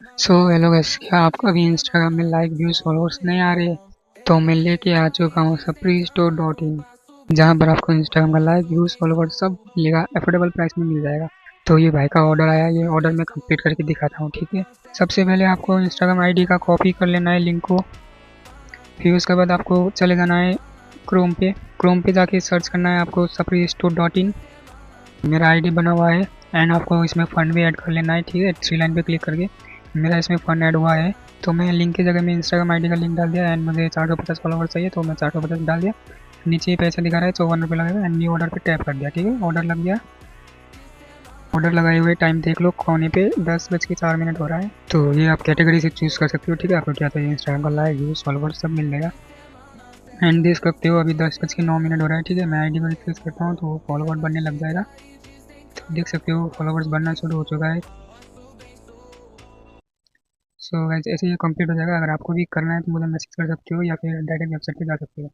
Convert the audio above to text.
So hello guys, क्या आपको अभी इंस्टाग्राम में लाइक व्यूज फॉलोअर्स नहीं आ रहे? तो मैं लेके आ चुका हूँ सप्री स्टोर डॉट इन, जहाँ पर आपको इंस्टाग्राम का लाइक व्यूज फॉलोअर्स सब मिलेगा, अफोर्डेबल प्राइस में मिल जाएगा। तो ये भाई का ऑर्डर आया, ये ऑर्डर मैं कंप्लीट करके दिखाता हूँ, ठीक है। सबसे पहले आपको इंस्टाग्राम आईडी का कॉपी कर लेना है लिंक को। फिर उसके बाद आपको चले जाना है क्रोम पे जाके सर्च करना है आपको सप्री स्टोर डॉट इन। मेरा आईडी बना हुआ है एंड आपको इसमें फ़ंड भी ऐड कर लेना है, ठीक है। थ्री लाइन पे क्लिक करके मेरा इसमें फ़ंड ऐड हुआ है, तो मैं लिंक की जगह में इंस्टाग्राम आईडी का लिंक डाल दिया एंड मुझे 450 फॉलोवर चाहिए, तो मैं 450 डाल दिया। नीचे पैसा दिखा रहा है 54 रुपये लगेगा एंड न्यू ऑर्डर पे टैप कर दिया, ठीक है। ऑर्डर लग गया। ऑर्डर लगाए हुए टाइम देख लो, कोने पे 10:04 हो रहा है। तो ये आप कैटेगरी से चूज़ कर सकते हो, ठीक है। आपको क्या चाहिए, इंस्टाग्राम का लाइक व्यूज़ फॉलोवर सब मिल जाएगा। एंड देख सकते हो अभी 10:09 हो रहा है, ठीक है। मैं आईडी को रिफ्रेश करता हूँ तो फॉलोवर बनने लग जाएगा। तो देख सकते हो फॉलोवर्स बनना शुरू हो चुका है। सो गाइस, ऐसे ये कंप्लीट हो जाएगा। अगर आपको भी करना है तो मुझे मैसेज कर सकते हो या फिर डायरेक्ट वेबसाइट पे जा सकते हो।